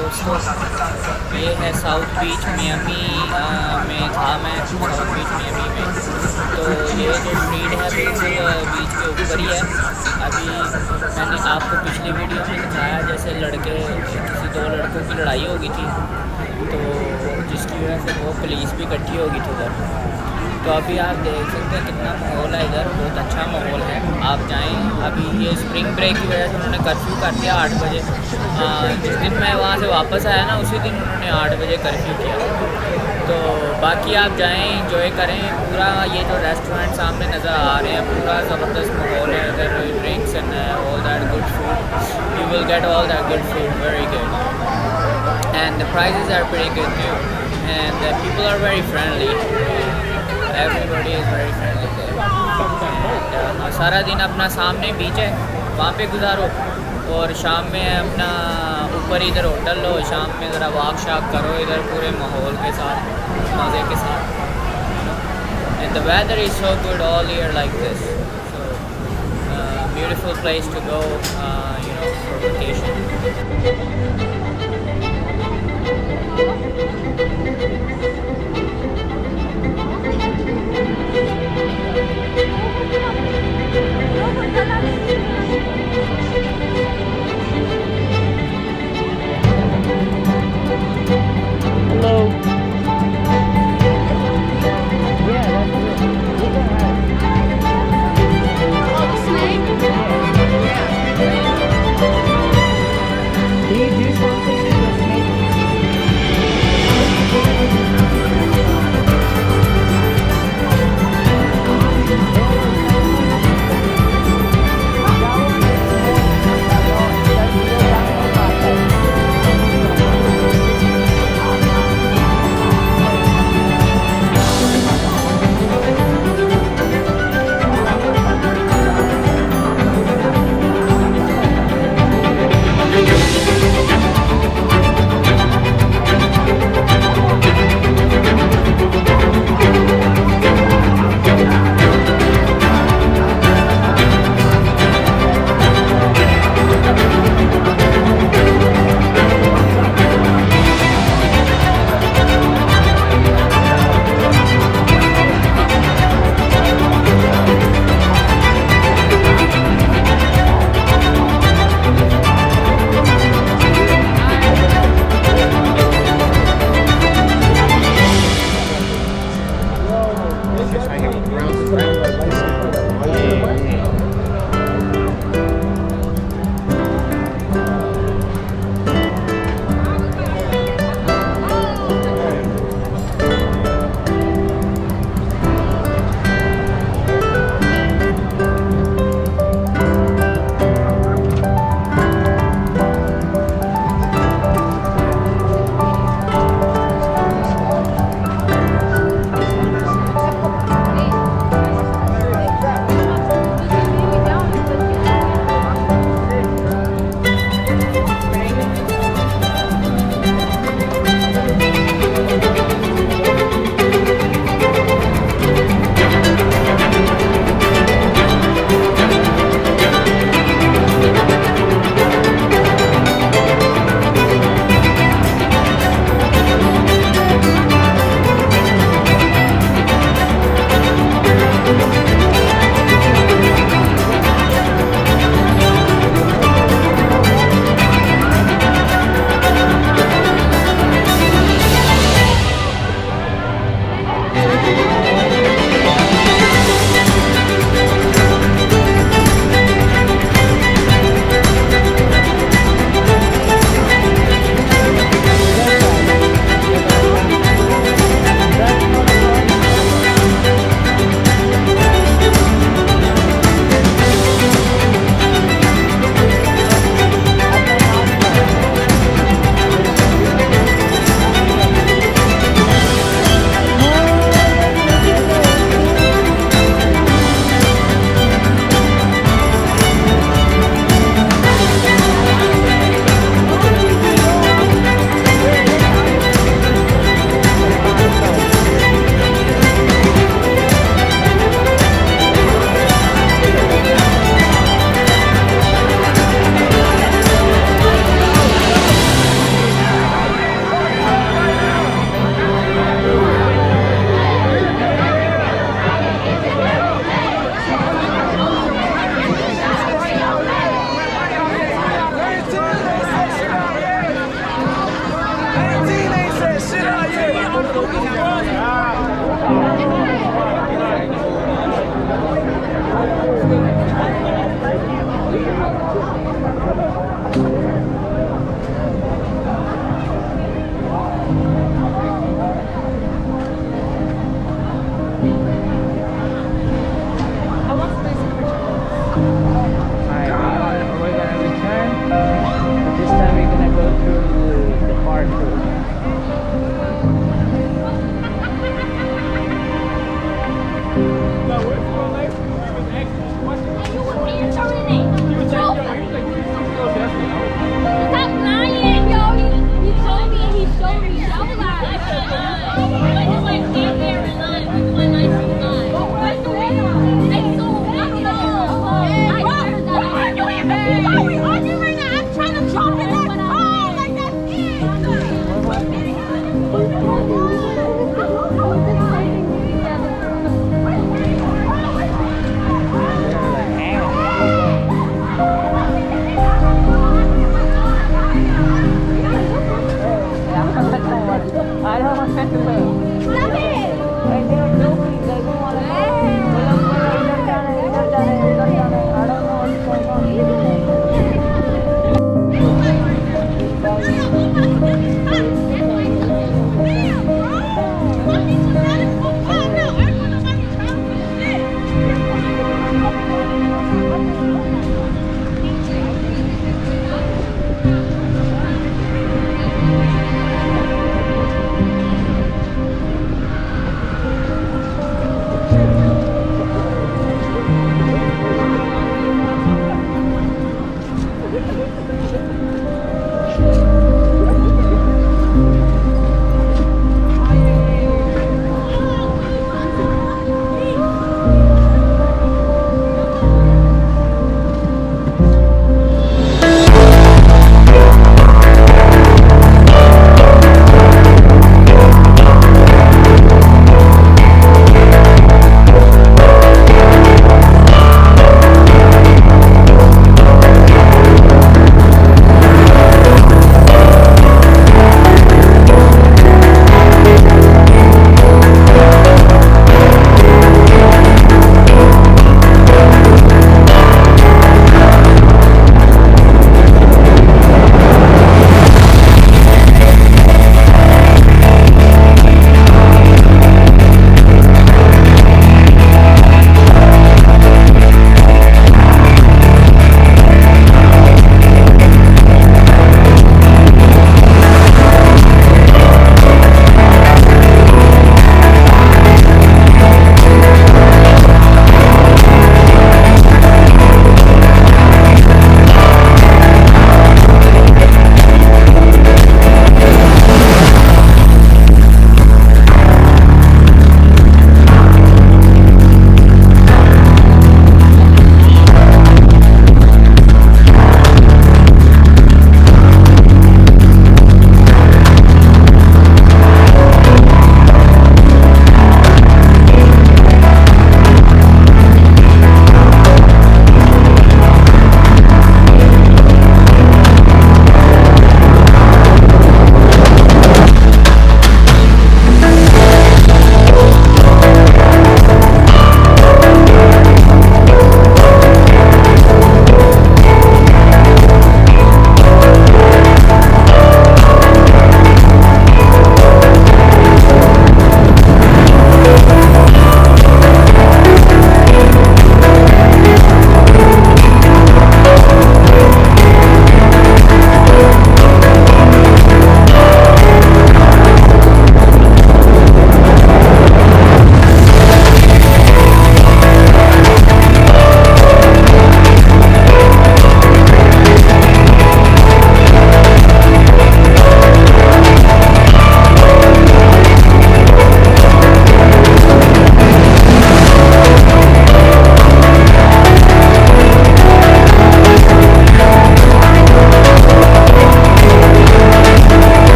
दोस्तों, ये है साउथ बीच मियामी में था मैं, साउथ बीच मियामी में। तो ये जो स्ट्रीट है बिल्कुल बीच के ऊपर ही है। अभी मैंने आपको पिछली वीडियो में दिखाया जैसे किसी दो लड़कों की लड़ाई हो गई थी, तो जिसकी वजह से वो पुलिस भी इकट्ठी हो गई थी उधर। तो अभी आप देख सकते हैं कितना माहौल है इधर, बहुत अच्छा माहौल है। आप जाएं, अभी ये स्प्रिंग ब्रेक की वजह से उन्होंने कर्फ्यू कर दिया 8 बजे। जिस दिन मैं वहाँ से वापस आया ना, उसी दिन उन्होंने 8 बजे कर्फ्यू किया। तो बाकी आप जाएं, इंजॉय करें पूरा। ये जो रेस्टोरेंट सामने नज़र आ रहे हैं, पूरा ज़बरदस्त माहौल है इधर, drinks and all that good food. You will get all that good food, very good, and the prices are very good too, and people are very friendly, everybody is very friendly there. सारा दिन अपना सामने बीच है, वहाँ पे गुजारो, और शाम में अपना ऊपर इधर होटल लो, शाम में ज़रा वॉक शाक करो इधर पूरे माहौल के साथ, मज़े के साथ। And the weather is so good all year like this, so beautiful place to go for vacation.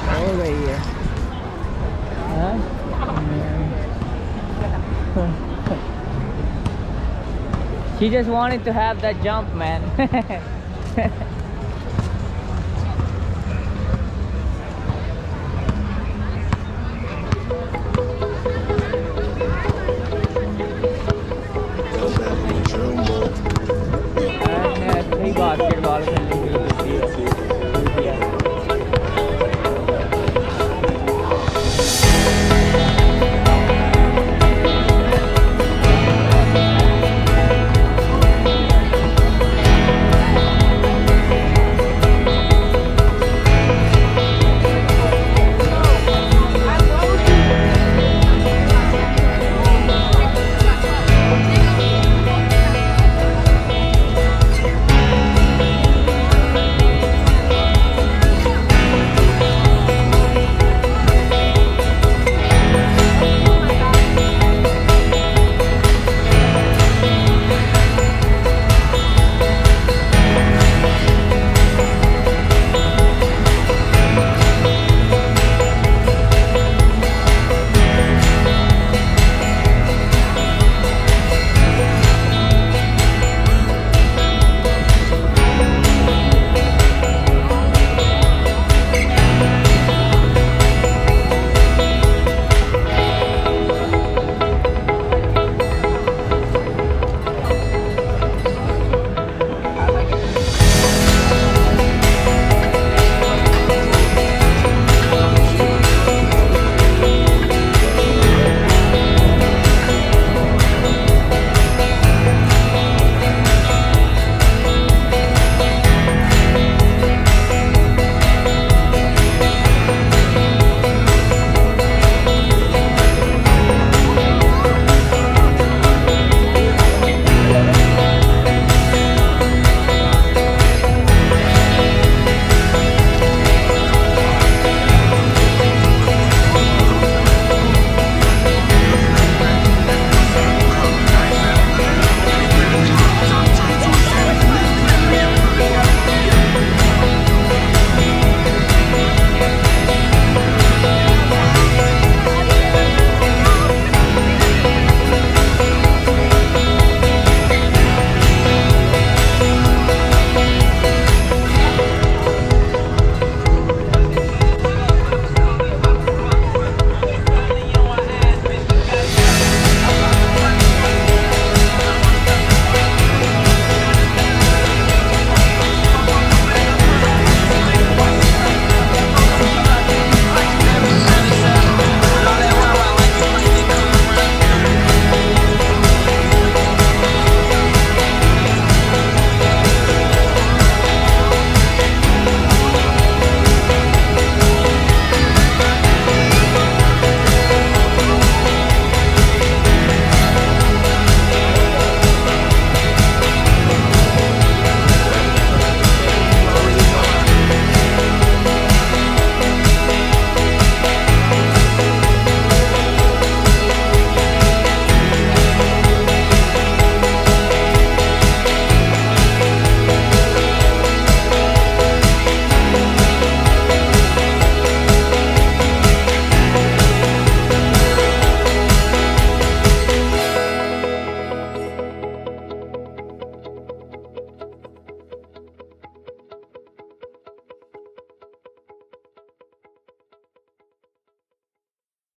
हो गई है हाँ? She just wanted to have that jump, man.